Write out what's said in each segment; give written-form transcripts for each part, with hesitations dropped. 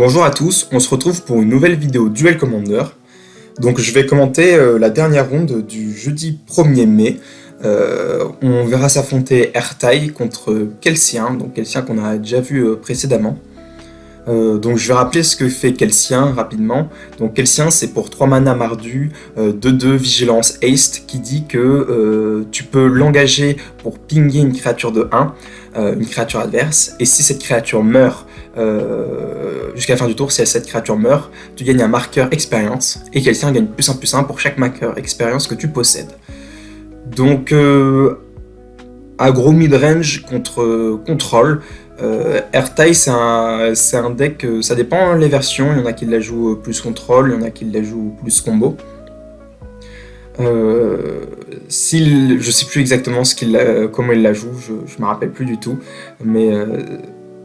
Bonjour à tous, on se retrouve pour une nouvelle vidéo Duel Commander. Donc je vais commenter la dernière ronde du jeudi 1er mai. On verra s'affronter Ertai contre Kelsien, donc Kelsien qu'on a déjà vu précédemment. Donc je vais rappeler ce que fait Kelsien rapidement. Donc Kelsien c'est pour 3 mana Mardu, 2-2 Vigilance Haste qui dit que tu peux l'engager pour pinguer une créature de 1, une créature adverse, et si cette créature meurt jusqu'à la fin du tour, si cette créature meurt, tu gagnes un marqueur expérience, et Kelsien gagne +1/+1 pour chaque marqueur expérience que tu possèdes. Donc à gros mid-range contre contrôle, Ertai c'est un deck, ça dépend les versions, il y en a qui la jouent plus contrôle, il y en a qui la jouent plus combo. Je sais plus exactement comment il la joue, je me rappelle plus du tout, mais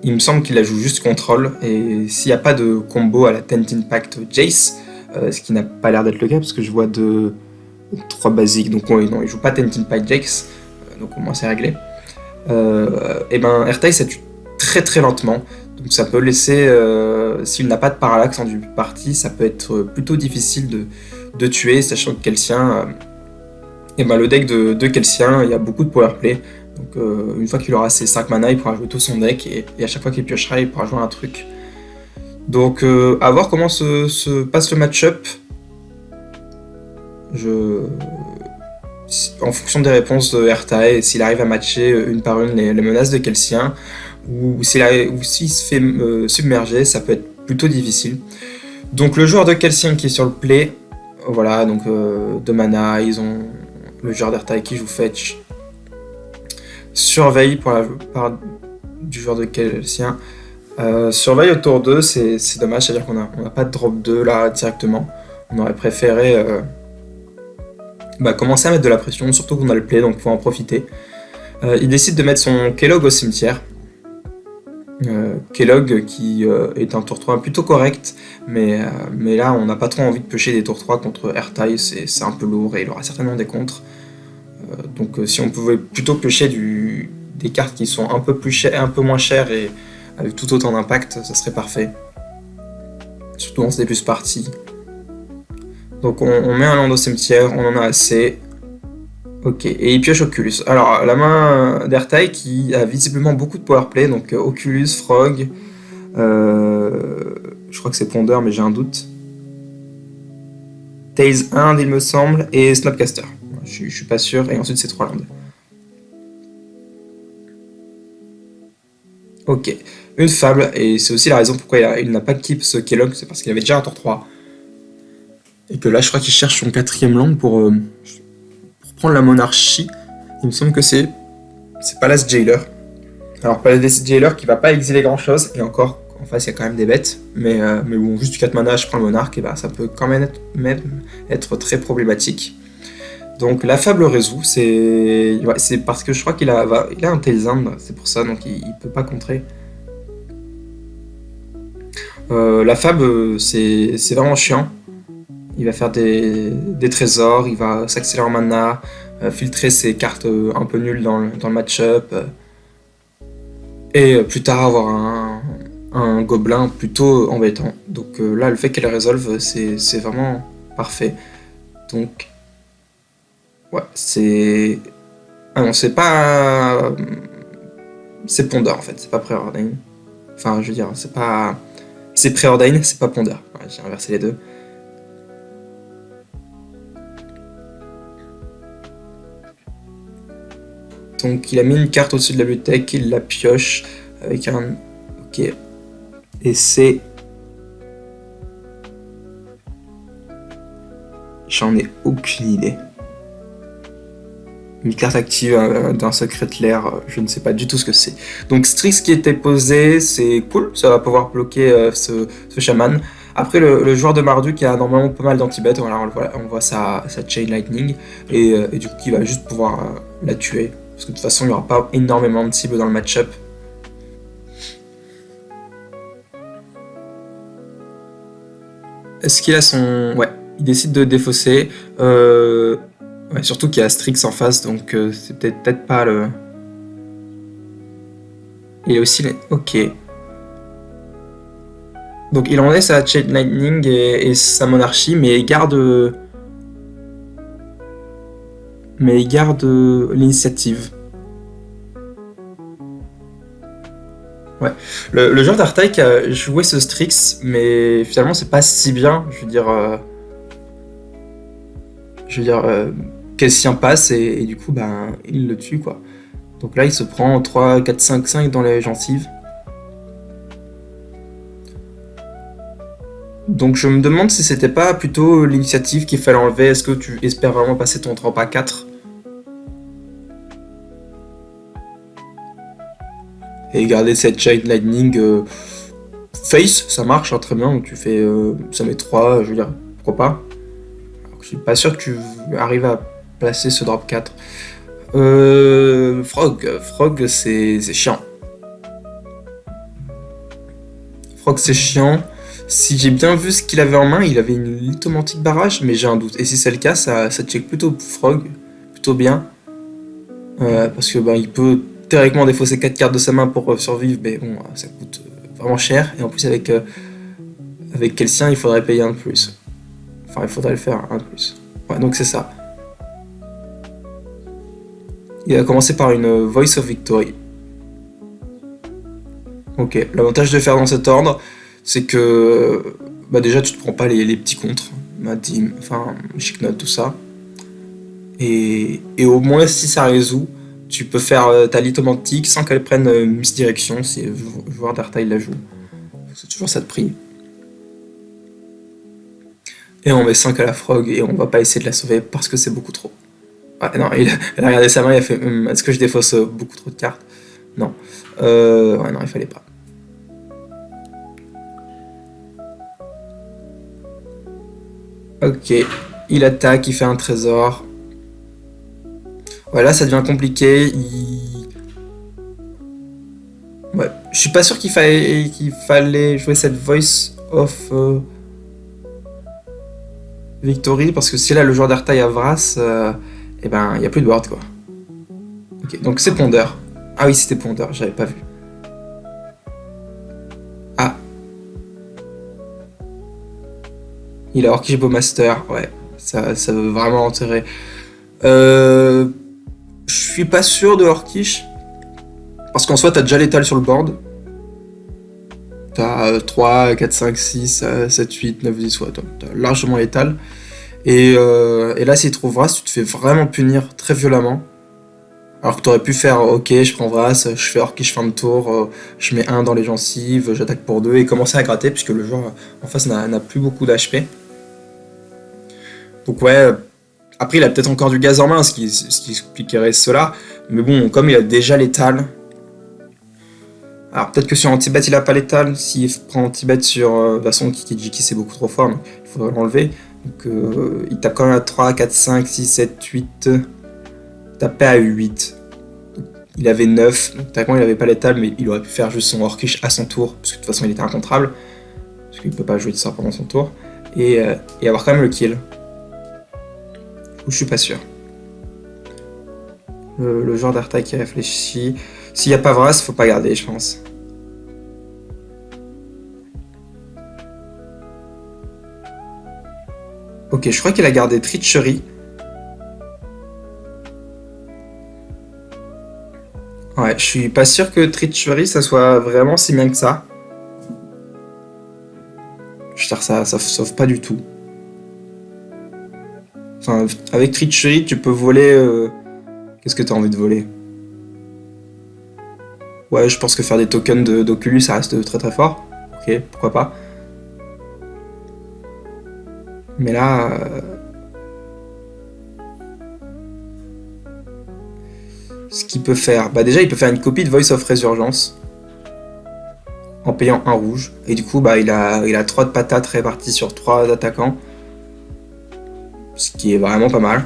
il me semble qu'il la joue juste contrôle, et s'il n'y a pas de combo à la Tent Impact Jace, ce qui n'a pas l'air d'être le cas parce que je vois 3 basiques, donc non, il joue pas Tent Impact Jace, donc au moins c'est réglé. Et ben Ertai ça tue très lentement, donc ça peut laisser, s'il n'a pas de parallaxe en début de partie, ça peut être plutôt difficile de tuer, sachant que Kelsien, et ben le deck de Kelsien, il y a beaucoup de powerplay, donc une fois qu'il aura ses 5 mana, il pourra jouer tout son deck, et à chaque fois qu'il piochera, il pourra jouer un truc. Donc à voir comment se passe le match-up. En fonction des réponses de Ertai, s'il arrive à matcher une par une les menaces de Kelsien, ou s'il se fait submerger, ça peut être plutôt difficile. Donc le joueur de Kelsien qui est sur le play, voilà, donc 2 mana, ils ont le joueur d'Ertai qui joue fetch, surveille pour la part du joueur de Kelsien, surveille au tour 2, c'est dommage, c'est-à-dire qu'on n'a pas de drop 2 là directement, on aurait préféré commencer à mettre de la pression, surtout qu'on a le play, donc il faut en profiter. Il décide de mettre son Kellogg au cimetière. Kellogg qui est un tour 3 plutôt correct, mais là on n'a pas trop envie de piocher des tours 3 contre Ertai, c'est un peu lourd et il aura certainement des contres. Donc si on pouvait plutôt piocher des cartes qui sont un peu moins chères et avec tout autant d'impact, ça serait parfait. Surtout en début de partie. Donc on met un land au cimetière, on en a assez. Ok, et il pioche Oculus. Alors la main d'Ertai qui a visiblement beaucoup de powerplay, donc Oculus, Frog, je crois que c'est Ponder mais j'ai un doute. Tails 1 il me semble, et Snapcaster. Je suis pas sûr, et ensuite c'est 3 landes. Ok, une fable, et c'est aussi la raison pourquoi il n'a pas keep ce Kellogg, c'est parce qu'il avait déjà un tour 3. Et que là je crois qu'il cherche son 4ème land pour prendre la monarchie. Il me semble que c'est Palace Jailer. Alors Palace Jailer qui va pas exiler grand chose, et encore en face il y a quand même des bêtes, mais bon, juste du 4 mana je prends le monarque, et bah ça peut quand même être très problématique. Donc la fable résout, c'est parce que je crois qu'il a un Tailzand, c'est pour ça, donc il peut pas contrer. La fable c'est vraiment chiant. Il va faire des trésors, il va s'accélérer en mana, filtrer ses cartes un peu nulles dans le match-up, et plus tard avoir un gobelin plutôt embêtant. Donc là, le fait qu'elle résolve, c'est vraiment parfait. Donc, ouais, c'est... Ah non, c'est pas... C'est Ponder en fait, c'est pas Preordain. Enfin, je veux dire, c'est pas... C'est Preordain, c'est pas Ponder. Ouais, j'ai inversé les deux. Donc il a mis une carte au-dessus de la bibliothèque, il la pioche avec un... Ok. Et c'est... J'en ai aucune idée. Une carte active d'un secret de l'air, je ne sais pas du tout ce que c'est. Donc Strix qui était posé, c'est cool, ça va pouvoir bloquer ce chaman. Après le joueur de Mardu qui a normalement pas mal d'anti-bet, voilà, on voit sa Chain Lightning, et du coup il va juste pouvoir la tuer. Parce que de toute façon, il n'y aura pas énormément de cibles dans le match-up. Est-ce qu'il a son... Ouais, il décide de défausser. Ouais, surtout qu'il y a Strix en face, donc c'est peut-être pas le... Il y a aussi les... Ok. Donc il enlève sa Chain Lightning et sa monarchie, mais il garde l'initiative. Ouais. Le joueur d'Artaik a joué ce Strix, mais finalement c'est pas si bien. Cassien passe et du coup ben il le tue quoi. Donc là il se prend 3, 4, 5, 5 dans les gencives. Donc je me demande si c'était pas plutôt l'initiative qu'il fallait enlever. Est-ce que tu espères vraiment passer ton drop à 4 et garder cette Chain Lightning face, ça marche hein, très bien. Donc tu fais ça met 3, je veux dire, pourquoi pas. Alors que je suis pas sûr que tu arrives à placer ce drop 4. Frog c'est chiant. Frog c'est chiant. Si j'ai bien vu ce qu'il avait en main, il avait une lithomantique barrage, mais j'ai un doute. Et si c'est le cas, ça check plutôt Frog, plutôt bien. Parce que ben, il peut théoriquement défausser 4 cartes de sa main pour survivre, mais bon, ça coûte vraiment cher. Et en plus, avec Kelsien, il faudrait payer un de plus. Enfin, il faudrait le faire un de plus. Ouais, donc c'est ça. Il a commencé par une Voice of Victory. Ok, l'avantage de faire dans cet ordre, c'est que bah déjà tu te prends pas les petits contres, Madim, enfin Chicnote, tout ça. Et au moins si ça résout, tu peux faire ta lithomantique sans qu'elle prenne misdirection si le joueur d'Artail la joue. C'est toujours ça de prix. Et on met 5 à la frog et on va pas essayer de la sauver parce que c'est beaucoup trop. Ouais, non, elle a regardé sa main et a fait est-ce que je défausse beaucoup trop de cartes? Non. Ouais, non, il fallait pas. Ok, il attaque, il fait un trésor. Ouais, là ça devient compliqué. Ouais, je suis pas sûr qu'il fallait jouer cette Voice of Victory parce que si là le joueur d'Artail a Vras, et ben il y a plus de board quoi. Ok, donc c'est Ponder. Ah oui, c'était Ponder, j'avais pas vu. Ah, il a Orkish Bowmaster, ouais, ça veut vraiment enterrer. Je suis pas sûr de Orkish. Parce qu'en soi, t'as déjà l'étal sur le board. T'as 3, 4, 5, 6, 7, 8, 9, 10, ouais, t'as largement l'étal. Et là, s'il trouve Vras, tu te fais vraiment punir très violemment. Alors que t'aurais pu faire, ok, je prends Vras, je fais Orkish fin de tour, je mets 1 dans les gencives, j'attaque pour 2 et commencer à gratter puisque le joueur en face n'a plus beaucoup d'HP. Donc ouais, après il a peut-être encore du gaz en main, ce qui expliquerait cela. Mais bon, comme il a déjà l'étal, alors peut-être que sur Antibat il a pas l'étal, s'il prend Antibat sur de toute façon Kikijiki c'est beaucoup trop fort, donc il faudrait l'enlever. Donc il tape quand même à 3, 4, 5, 6, 7, 8, tapé à 8. Donc, il avait 9, donc théoriquement il avait pas l'étal, mais il aurait pu faire juste son Orkish à son tour, parce que de toute façon il était incontrable, parce qu'il peut pas jouer de ça pendant son tour, et avoir quand même le kill. Ou je suis pas sûr. Le joueur d'Artail qui réfléchit. S'il n'y a pas Vras, faut pas garder, je pense. Ok, je crois qu'il a gardé Treachery. Ouais, je suis pas sûr que Treachery ça soit vraiment si bien que ça. Je veux dire, ça sauve pas du tout. Enfin, avec Treachery, tu peux voler. Qu'est-ce que t'as envie de voler? Ouais, je pense que faire des tokens d'Oculus, ça reste très très fort. Ok, pourquoi pas. Mais là... ce qu'il peut faire... Bah déjà, il peut faire une copie de Voice of Résurgence. En payant 1 rouge. Et du coup, bah il a 3 de patates réparties sur 3 attaquants. Ce qui est vraiment pas mal.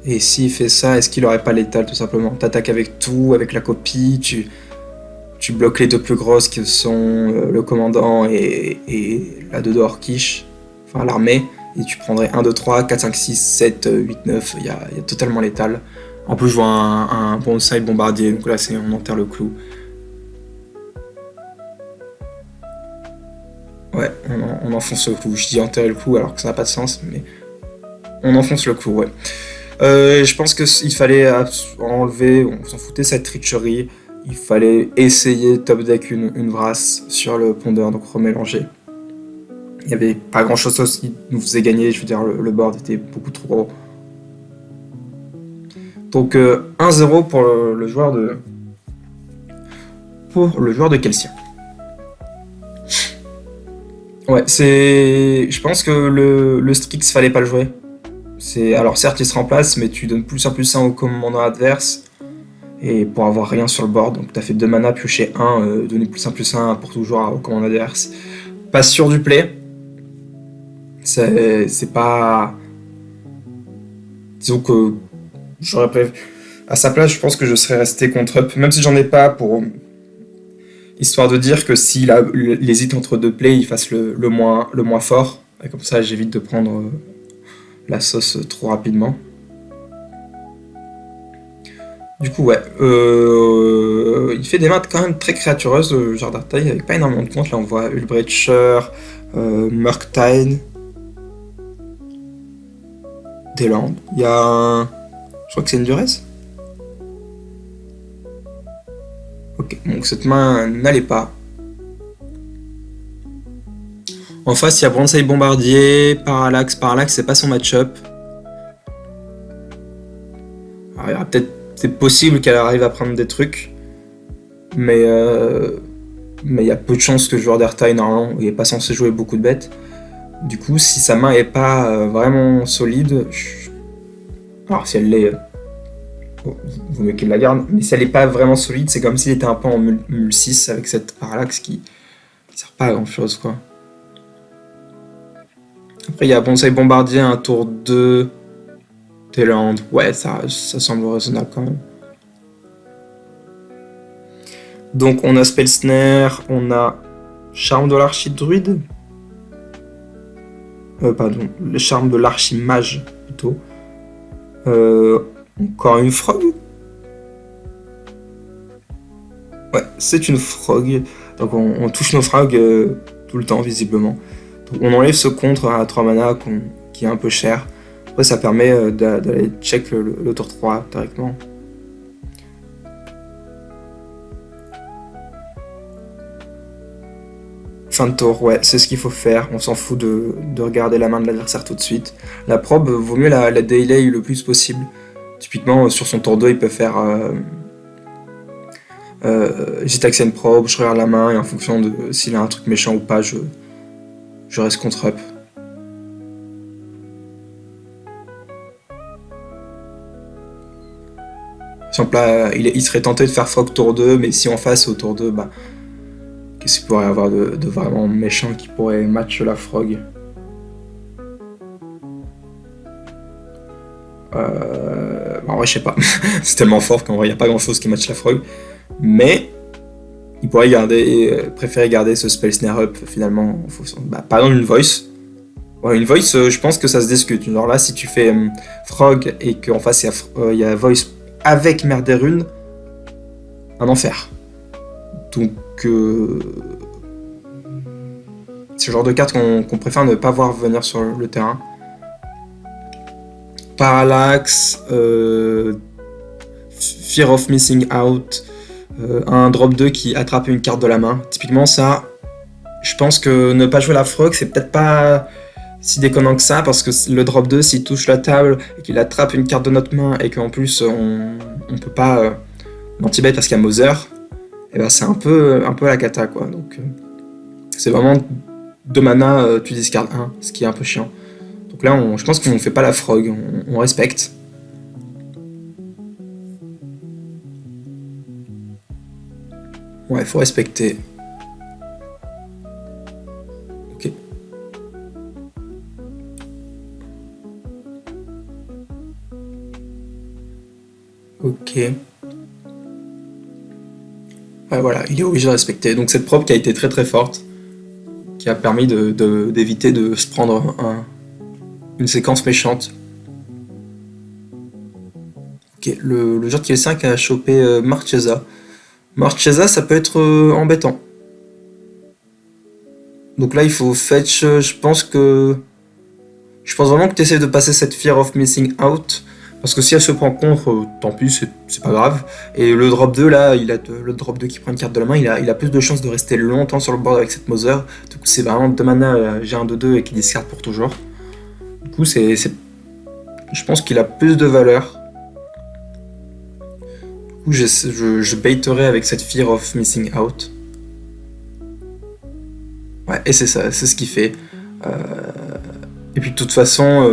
Et s'il fait ça, est-ce qu'il aurait pas l'étal tout simplement? T'attaques avec tout, avec la copie, tu bloques les 2 plus grosses qui sont le commandant et la 2 de Orkish, enfin l'armée, et tu prendrais 1, 2, 3, 4, 5, 6, 7, 8, 9, il y a totalement l'étal. En plus, je vois un bonsaï bombardier, donc là, on enterre le clou. Ouais, on enfonce le clou. Je dis enterrer le clou alors que ça n'a pas de sens, mais on enfonce le clou, ouais. Je pense qu'il fallait enlever, on s'en foutait cette tricherie. Il fallait essayer top deck une Vrasse sur le pondeur, donc remélanger. Il n'y avait pas grand chose qui nous faisait gagner, je veux dire, le board était beaucoup trop gros. Donc 1-0 pour le joueur de. Pour le joueur de Kelsia. Ouais, je pense que le Strix fallait pas le jouer. Alors certes il se remplace, mais tu donnes +1/+1 au commandant adverse. Et pour avoir rien sur le board, donc t'as fait 2 mana, piocher 1, donner +1/+1 pour tout joueur au commandant adverse. Pas sûr du play. C'est pas. Disons que j'aurais prévu. À sa place, je pense que je serais resté contre up, même si j'en ai pas, pour histoire de dire que s'il hésite entre deux plays, il fasse le moins fort. Et comme ça, j'évite de prendre la sauce trop rapidement. Du coup, ouais. Il fait des maths quand même très créatureuses, le genre d'Artail, avec pas énormément de comptes. Là, on voit Hullbreacher, Murktide, Deland. Il y a un. Je crois que c'est une duresse. Ok, donc cette main n'allait pas. En face, il y a Bronzei Bombardier, Parallax. Parallax, c'est pas son match-up. Alors, il y aura peut-être. C'est possible qu'elle arrive à prendre des trucs. Mais il y a peu de chances que le joueur d'Airtime, normalement, il n'est pas censé jouer beaucoup de bêtes. Du coup, si sa main est pas vraiment solide. Alors, si elle l'est. Vaut mieux qu'il la garde. Mais si elle n'est pas vraiment solide, c'est comme s'il était un peu en mul 6 avec cette Parallax qui sert pas à grand chose, quoi. Après, il y a Bonsai Bombardier, un tour 2, Deland. Ouais, ça semble raisonnable quand même. Donc, on a Spell Snare, on a Charme de l'Archidruide. Pardon, le Charme de l'Archimage, plutôt. Encore une frog. Ouais, c'est une frog. Donc, on touche nos frogs tout le temps, visiblement. On enlève ce contre à 3 mana qui est un peu cher. Après, ça permet d'aller check le tour 3 directement. Fin de tour, ouais, c'est ce qu'il faut faire. On s'en fout de regarder la main de l'adversaire tout de suite. La probe, vaut mieux la delay le plus possible. Typiquement, sur son tour 2, il peut faire J-Taxen probe, je regarde la main et en fonction de s'il a un truc méchant ou pas, je reste contre up. Par exemple là, il serait tenté de faire frog tour 2, mais si en face au tour 2, bah, qu'est-ce qu'il pourrait y avoir de vraiment méchant qui pourrait match la frog? En vrai, je sais pas. C'est tellement fort qu'en vrai, il n'y a pas grand-chose qui match la frog. Mais il pourrait préférer garder ce Spell Snare Up finalement. Par exemple, une Voice. Ouais, une Voice, je pense que ça se discute. Genre là, si tu fais Frog et qu'en face il y a Voice avec Mer des Runes, un enfer. Donc, c'est le genre de carte qu'on préfère ne pas voir venir sur le terrain. Parallax, Fear of Missing Out, un drop 2 qui attrape une carte de la main. Typiquement, ça, je pense que ne pas jouer la frog, c'est peut-être pas si déconnant que ça, parce que le drop 2, s'il touche la table et qu'il attrape une carte de notre main et qu'en plus on peut pas l'anti-bait parce qu'il y a Mother, et ben c'est un peu à la cata, quoi. Donc c'est vraiment 2 mana, tu discardes 1, ce qui est un peu chiant. Donc là, je pense qu'on ne fait pas la frog, on respecte. Ouais, faut respecter. Ok. Ok. Ouais, voilà, il est obligé de respecter. Donc cette probe qui a été très très forte, qui a permis d'éviter de se prendre une séquence méchante. Ok, le joueur de Kelsian qui a chopé Marchesa. Marchesa, ça peut être embêtant. Donc là, il faut fetch. Je pense vraiment que tu essaies de passer cette fear of missing out. Parce que si elle se prend contre, tant pis, c'est pas grave. Et le drop 2, là, le drop 2 qui prend une carte de la main, il a plus de chances de rester longtemps sur le board avec cette Mother. Du coup, c'est vraiment 2 mana, j'ai un 2-2 et qui discard pour toujours. Du coup, je pense qu'il a plus de valeur. Du coup, je baiterai avec cette fear of missing out. Ouais, et c'est ça, c'est ce qu'il fait. Euh, Et puis de toute façon,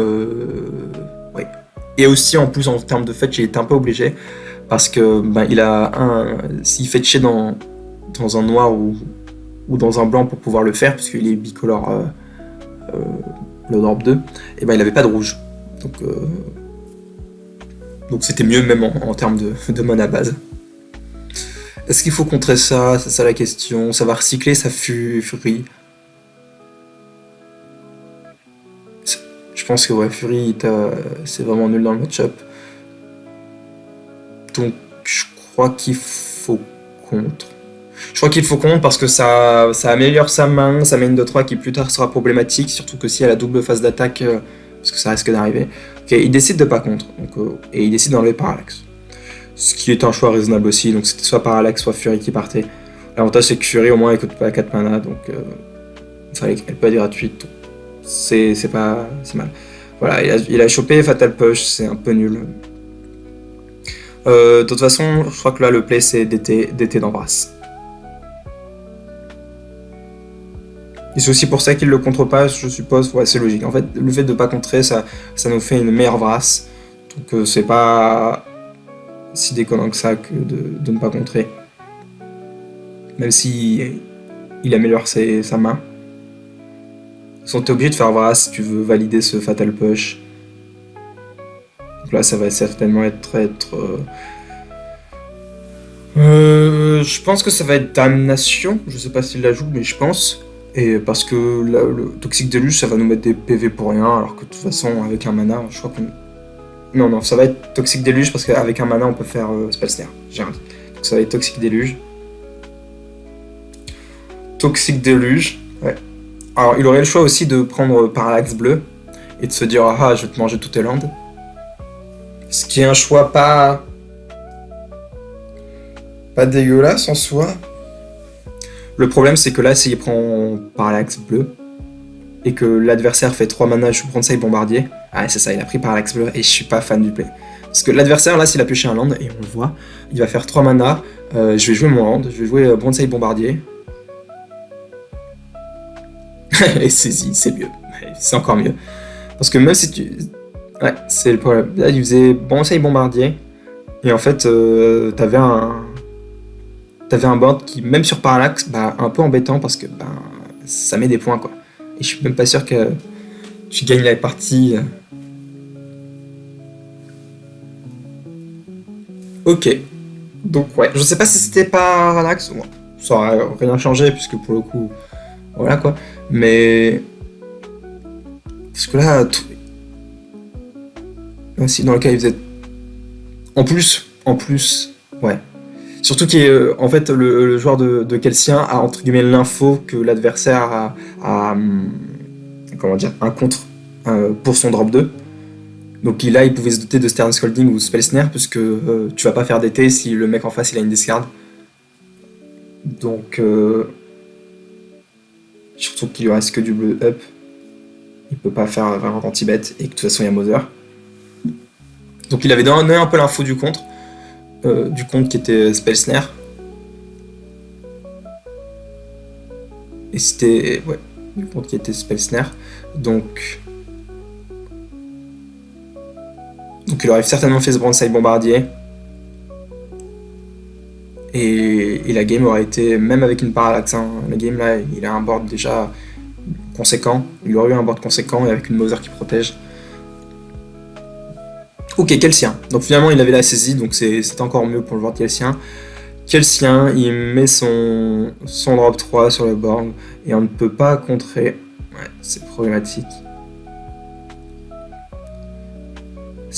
ouais. Et aussi en plus en termes de fetch, il est un peu obligé parce que il a s'il fetchait dans un noir ou dans un blanc pour pouvoir le faire, puisqu'il est bicolore euh, le drop 2, et il avait pas de rouge. Donc c'était mieux même en termes de mana base. Est-ce qu'il faut contrer ça? C'est ça la question. Ça va recycler sa Fury. Je pense que ouais, Fury, c'est vraiment nul dans le match-up. Donc je crois qu'il faut contre. Je crois qu'il faut contre parce que ça améliore sa main, sa main de 3 qui plus tard sera problématique, surtout que si elle a double phase d'attaque, parce que ça risque d'arriver. Ok, il décide de pas contre, et il décide d'enlever Parallax. Ce qui est un choix raisonnable aussi, donc c'était soit Parallax, soit Fury qui partait. L'avantage c'est que Fury au moins elle coûte pas 4 mana, donc elle peut être gratuite. C'est mal. Voilà, il a chopé Fatal Push, c'est un peu nul. De toute façon, je crois que là le play c'est DT d'Embrasse. Et c'est aussi pour ça qu'il le contre pas, je suppose. Ouais, c'est logique. En fait, le fait de pas contrer, ça nous fait une meilleure brasse. Donc c'est pas si déconnant que ça que de ne pas contrer. Même si il améliore sa main. Donc t'es obligé de faire brasse si tu veux valider ce Fatal Push. Donc là, ça va certainement être je pense que ça va être Damnation. Je sais pas s'il la joue, mais je pense. Et parce que le Toxic Deluge, ça va nous mettre des PV pour rien, alors que de toute façon, avec un mana, je crois qu'on... Non, ça va être Toxic Deluge, parce qu'avec un mana, on peut faire Spell Snare. J'ai rien dit. Donc ça va être Toxic Deluge. Toxic Deluge, ouais. Alors, il aurait le choix aussi de prendre Parallax bleu, et de se dire, ah, je vais te manger toutes tes landes. Ce qui est un choix pas dégueulasse en soi. Le problème, c'est que là, s'il prend Parallax bleu, et que l'adversaire fait 3 mana, je prends ça et bombardier. Ah, c'est ça, il a pris Parallax bleu, et je suis pas fan du play. Parce que l'adversaire, là, s'il a pioché un land, et on le voit, il va faire 3 mana, je vais jouer mon land, je vais jouer Bonsai Bombardier. Et saisie, c'est mieux. C'est encore mieux. Parce que même si tu... Ouais, c'est le problème. Là, il faisait Bonsai Bombardier, et en fait, t'avais un board qui, même sur Parallax, un peu embêtant parce que ça met des points, quoi. Et je suis même pas sûr que tu gagnes la partie. Ok. Donc ouais, je sais pas si c'était Parallax, bon, ça aurait rien changé puisque pour le coup, voilà quoi. Mais parce que là, si dans le cas il faisait, en plus, ouais. Surtout qu'en fait, le joueur de Kelsian a entre guillemets l'info que l'adversaire a comment dire, un contre pour son drop 2. Donc là, il pouvait se doter de Stern Scolding ou Spell Snare, puisque tu vas pas faire DT si le mec en face il a une discard. Donc, surtout qu'il lui reste que du bleu up, il peut pas faire un anti-bet, et que de toute façon il y a Mother. Donc il avait donné un peu l'info du contre. Qui était Spell Snare. Et c'était... Ouais, du compte qui était Spell Snare. Donc il aurait certainement fait ce Bonsai Bombardier. Et la game aurait été, même avec une Parallax, la game là, il a un board déjà conséquent. Il aurait eu un board conséquent et avec une Mother qui protège. Ok, Kelsian. Donc finalement, il avait la saisie, donc c'est encore mieux pour le joueur de Kelsian. Kelsian, il met son drop 3 sur le board, et on ne peut pas contrer. Ouais, c'est problématique.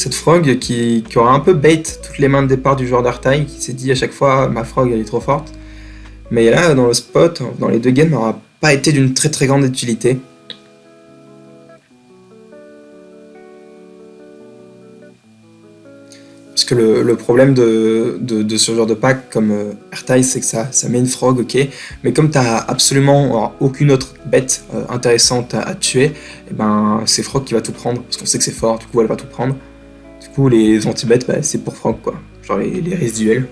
Cette frog qui aura un peu bait toutes les mains de départ du joueur d'Artai, qui s'est dit à chaque fois ma frog elle est trop forte. Mais là, dans le spot, dans les deux games, n'aura pas été d'une très très grande utilité. Parce que le problème de ce genre de pack comme Ertai, c'est que ça met une frog, ok, mais comme t'as absolument aucune autre bête intéressante à tuer, et ben c'est frog qui va tout prendre, parce qu'on sait que c'est fort, du coup elle va tout prendre. Du coup les anti-bêtes, bah, c'est pour frog quoi, genre les résiduels.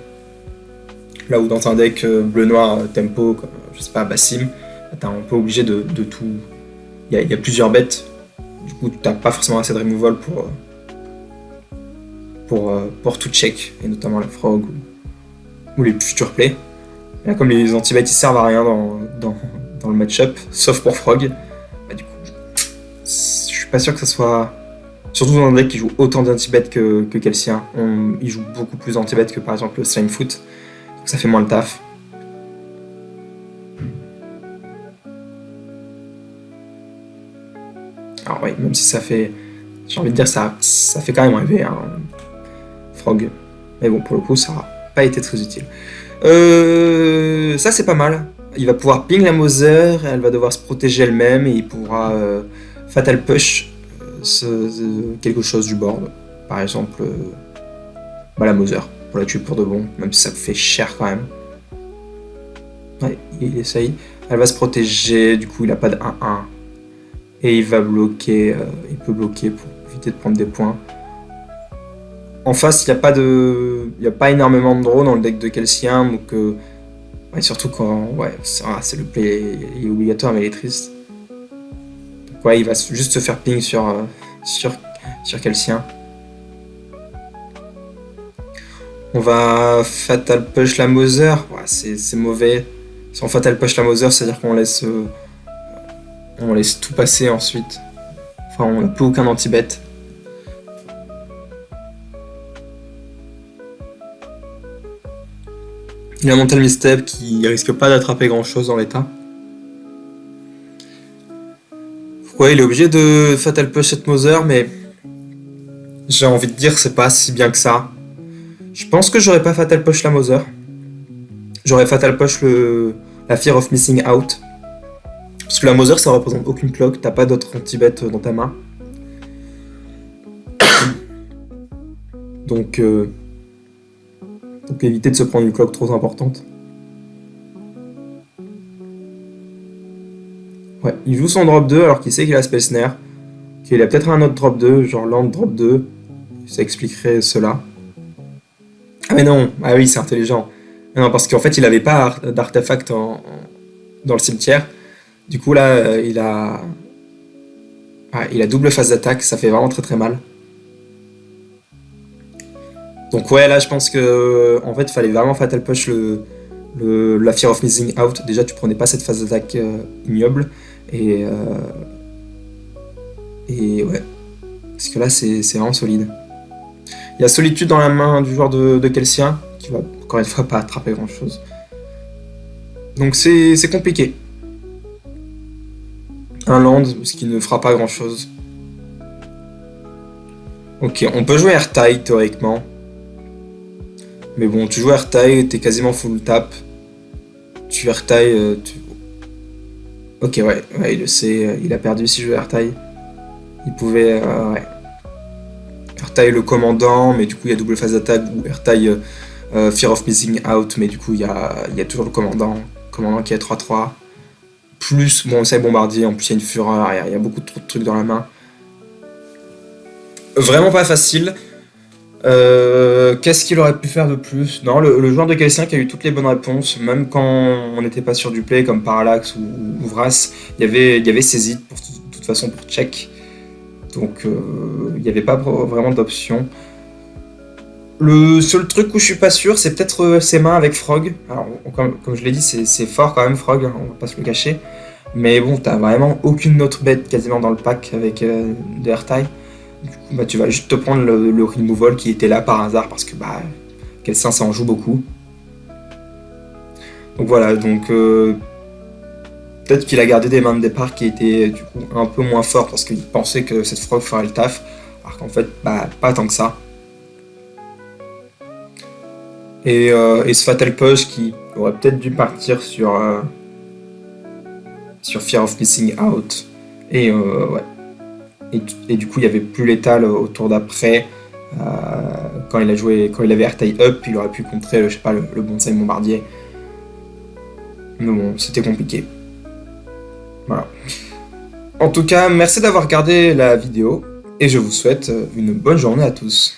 Là où dans un deck bleu-noir tempo, comme je sais pas, Bassim, t'es un peu obligé de tout. Il y a plusieurs bêtes, du coup t'as pas forcément assez de removal pour tout check, et notamment la frog ou les future plays. Et là, comme les anti-bêtes ils servent à rien dans le match-up, sauf pour frog, bah, du coup, je suis pas sûr que ça soit. Surtout dans un deck qui joue autant d'anti-bêtes que Kelcien. Il joue beaucoup plus d'anti-bêtes que par exemple le Slimefoot, donc ça fait moins le taf. Alors, oui, même si ça fait. J'ai envie de dire, ça fait quand même rêver. Hein. Frog. Mais bon, pour le coup, ça n'a pas été très utile. Ça, c'est pas mal. Il va pouvoir ping la Mother, elle va devoir se protéger elle-même, et il pourra Fatal Push quelque chose du board. Par exemple, la Mother, pour la tuer pour de bon, même si ça fait cher quand même. Ouais, il essaye. Elle va se protéger, du coup, il n'a pas de 1-1. Et il va bloquer, il peut bloquer pour éviter de prendre des points. En face, il n'y a pas énormément de draw dans le deck de Kelcien, donc ouais, surtout quand c'est le play il est obligatoire, mais il est triste. Donc ouais, il va juste se faire ping sur Kelcien. On va Fatal Push la Mother, ouais, c'est mauvais. Si on Fatal Push la Mother, c'est-à-dire qu'on laisse tout passer ensuite. Enfin, on n'a plus aucun anti-bet. Il a Mental Misstep qui risque pas d'attraper grand chose dans l'état. Ouais, il est obligé de Fatal Push cette Mother, mais j'ai envie de dire c'est pas si bien que ça. Je pense que j'aurais pas Fatal Push la Mother. J'aurais Fatal Push la Fear of Missing Out. Parce que la Mother ça représente aucune clock, t'as pas d'autres anti-bet dans ta main. Donc éviter de se prendre une clock trop importante. Ouais, il joue son drop 2 alors qu'il sait qu'il a Spell Snare. Qu'il a peut-être un autre drop 2, genre Land drop 2. Ça expliquerait cela. Ah mais non, ah oui c'est intelligent. Non, parce qu'en fait il avait pas d'artefact dans le cimetière. Du coup là il a double phase d'attaque, ça fait vraiment très très mal. Donc ouais, là je pense que en fait il fallait vraiment Fatal Push la Fear of Missing Out. Déjà tu prenais pas cette phase d'attaque ignoble et ouais, parce que là c'est vraiment solide. Il y a Solitude dans la main du joueur de Kelcien qui va encore une fois pas attraper grand chose. Donc c'est compliqué. Un land, ce qui ne fera pas grand chose. Ok, on peut jouer Ertai théoriquement. Mais bon, tu joues Ertai, t'es quasiment full tap. Tu Ertai, Ok, ouais, il le sait, il a perdu si je joue Ertai. Il pouvait, ouais. Ertai le commandant, mais du coup il y a double phase d'attaque, ou Ertai Fear of Missing Out, mais du coup il y a toujours le commandant qui est 3-3. Plus, bon, c'est bombardier, en plus il y a une fureur, il y a beaucoup trop de trucs dans la main. Vraiment pas facile. Qu'est-ce qu'il aurait pu faire de plus? Non, le joueur de Kelcien qui a eu toutes les bonnes réponses, même quand on n'était pas sûr du play, comme Parallax ou Vras, il y avait ses hits de toute façon pour check. Donc il n'y avait pas vraiment d'option. Le seul truc où je suis pas sûr, c'est peut-être ses mains avec Frog. Alors, comme je l'ai dit, c'est fort quand même Frog, hein, on va pas se le cacher. Mais bon, t'as vraiment aucune autre bête quasiment dans le pack avec de Ertai. Du coup, bah, tu vas juste te prendre le removal qui était là par hasard parce que Kelcien ça en joue beaucoup. Donc voilà, peut-être qu'il a gardé des mains de départ qui étaient du coup un peu moins fortes parce qu'il pensait que cette frog ferait le taf. alors qu'en fait, bah, pas tant que ça. Et ce Fatal Push qui aurait peut-être dû partir sur Fear of Missing Out. Et ouais. Et du coup, il n'y avait plus létal au tour d'après. Quand il avait Airtie up, il aurait pu contrer, je sais pas, le Bonsai Bombardier. Mais bon, c'était compliqué. Voilà. En tout cas, merci d'avoir regardé la vidéo et je vous souhaite une bonne journée à tous.